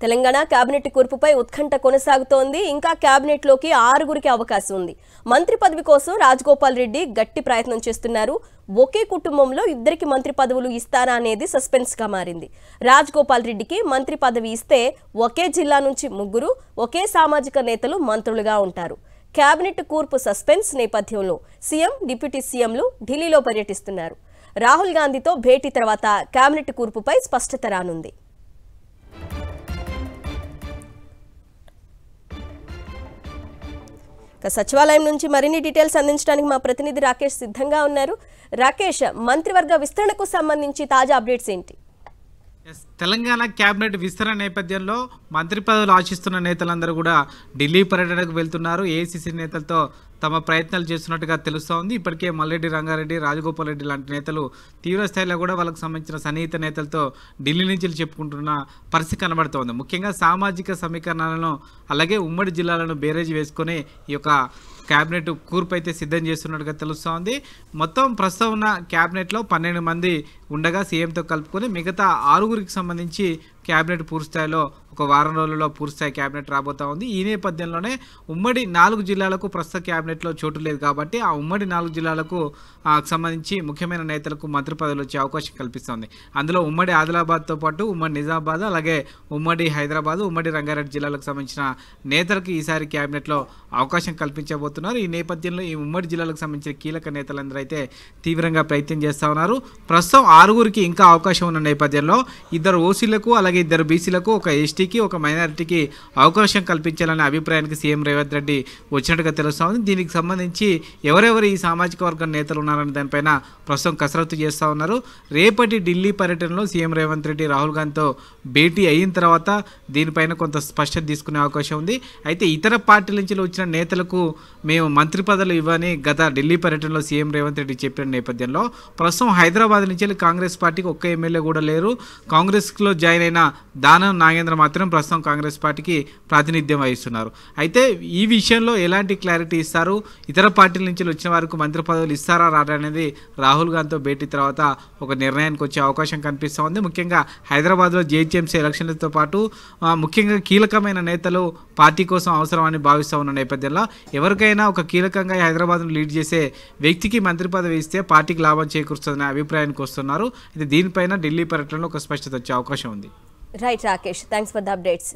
Telangana cabinet కూర్పుపై ఉత్కంఠ కొనసాగుతోంది. ఇంకా కేబినెట్ లోకి 6గురికి అవకాశం ఉంది. మంత్రి పదవి కోసం రాజగోపాల్ రెడ్డి గట్టి ప్రయత్నం చేస్తున్నారు. ఒకే కుటుంబంలో ఇద్దరికి మంత్రి పదవులు ఇస్తారా అనేది సస్పెన్స్ గా మారింది. రాజగోపాల్ రెడ్డికి మంత్రి పదవి ఇస్తే ఒకే జిల్లా నుంచి 3, ఒకే సామాజిక నేతలు మంత్రులుగా ఉంటారు. కేబినెట్ కూర్పు సస్పెన్స్ నేపథ్యంలో సీఎం, డిప్యూటీ సీఎంలు ఢిల్లీలో పర్యటిస్తున్నారు. రాహుల్ గాంధీతో భేటీ తర్వాత కేబినెట్ కూర్పుపై స్పష్టత రానుంది. సచివాలయం నుంచి మరిన్ని డీటెయిల్స్ అందించడానికి మా ప్రతినిధి రాకేష్ సిద్ధంగా ఉన్నారు. రాకేష్, మంత్రివర్గ విస్తరణకు సంబంధించి తాజా అప్డేట్స్ ఏంటి? తెలంగాణ కేబినెట్ విస్తరణ నేపథ్యంలో మంత్రి పదవులు ఆశిస్తున్న నేతలందరూ కూడా ఢిల్లీ పర్యటనకు వెళ్తున్నారు. ఏఐసీసీ నేతలతో తమ ప్రయత్నాలు చేస్తున్నట్టుగా తెలుస్తోంది. ఇప్పటికే మల్రెడ్డి రంగారెడ్డి, రాజగోపాల్ రెడ్డి లాంటి నేతలు తీవ్రస్థాయిలో కూడా వాళ్ళకు సంబంధించిన సన్నిహిత నేతలతో ఢిల్లీ నుంచి చెప్పుకుంటున్న పరిస్థితి కనబడుతోంది. ముఖ్యంగా సామాజిక సమీకరణాలను అలాగే ఉమ్మడి జిల్లాలను బేరేజ్ వేసుకొని ఈ యొక్క కేబినెట్ కూర్పు అయితే సిద్ధం చేస్తున్నట్టుగా తెలుస్తోంది. మొత్తం ప్రస్తుతం ఉన్న కేబినెట్లో 12 మంది ఉండగా సీఎంతో కలుపుకొని మిగతా 6గురికి సంబంధించి కేబినెట్ పూర్తిస్థాయిలో ఒక వారం రోజుల్లో పూర్తిస్థాయి కేబినెట్ రాబోతా ఉంది. ఈ నేపథ్యంలోనే ఉమ్మడి 4 జిల్లాలకు ప్రస్తుత కేబినెట్లో చోటు లేదు కాబట్టి ఆ ఉమ్మడి 4 జిల్లాలకు సంబంధించి ముఖ్యమైన నేతలకు మంత్రి పదవులు వచ్చే అవకాశం కల్పిస్తోంది. అందులో ఉమ్మడి ఆదిలాబాద్తో పాటు ఉమ్మడి నిజామాబాద్, అలాగే ఉమ్మడి హైదరాబాద్, ఉమ్మడి రంగారెడ్డి జిల్లాలకు సంబంధించిన నేతలకు ఈసారి కేబినెట్లో అవకాశం కల్పించబోతున్నారు. ఈ నేపథ్యంలో ఈ ఉమ్మడి జిల్లాలకు సంబంధించిన కీలక నేతలందరూ అయితే తీవ్రంగా ప్రయత్నం చేస్తూ ఉన్నారు. ప్రస్తుతం 6గురికి ఇంకా అవకాశం ఉన్న నేపథ్యంలో 2 ఓసీలకు అలాగే 2 బీసీలకు, ఒక ఎస్టీకి, ఒక మైనారిటీకి అవకాశం కల్పించాలనే అభిప్రాయానికి సీఎం రేవంత్ రెడ్డి వచ్చినట్టుగా తెలుస్తూ ఉంది. దీనికి సంబంధించి ఎవరెవరు ఈ సామాజిక వర్గం నేతలు ఉన్నారనే దానిపైన ప్రస్తుతం కసరత్తు చేస్తూ ఉన్నారు. రేపటి ఢిల్లీ పర్యటనలో సీఎం రేవంత్ రెడ్డి రాహుల్ గాంధీతో భేటీ అయిన తర్వాత దీనిపైన కొంత స్పష్టత తీసుకునే అవకాశం ఉంది. అయితే ఇతర పార్టీల నుంచి వచ్చిన నేతలకు మేము మంత్రి పదవులు ఇవ్వని గత ఢిల్లీ పర్యటనలో సీఎం రేవంత్ రెడ్డి చెప్పిన నేపథ్యంలో ప్రస్తుతం హైదరాబాద్ నుంచి కాంగ్రెస్ పార్టీకి ఒక్క ఎమ్మెల్యే కూడా లేరు. కాంగ్రెస్లో జాయిన్ అయిన దానం నాగేంద్ర మాత్రం ప్రస్తుతం కాంగ్రెస్ పార్టీకి ప్రాతినిధ్యం వహిస్తున్నారు. అయితే ఈ విషయంలో ఎలాంటి క్లారిటీ ఇస్తారు, ఇతర పార్టీల నుంచి వచ్చిన వారికి మంత్రి పదవులు ఇస్తారా రారా అనేది రాహుల్ గాంధీతో భేటీ తర్వాత ఒక నిర్ణయానికి వచ్చే అవకాశం కనిపిస్తూ ఉంది. ముఖ్యంగా హైదరాబాద్లో జీహెచ్ఎంసీ ఎలక్షన్లతో పాటు ముఖ్యంగా కీలకమైన నేతలు పార్టీ కోసం అవసరమని భావిస్తూ ఉన్న నేపథ్యంలో ఎవరికైనా ఒక కీలకంగా హైదరాబాద్ను లీడ్ చేసే వ్యక్తికి మంత్రి పదవి ఇస్తే పార్టీకి లాభం చేకూరుస్తుందనే అభిప్రాయానికి వస్తున్నారు. అయితే దీనిపైన ఢిల్లీ పర్యటనలో ఒక స్పష్టత వచ్చే అవకాశం ఉంది. Right Rakesh, thanks for the updates.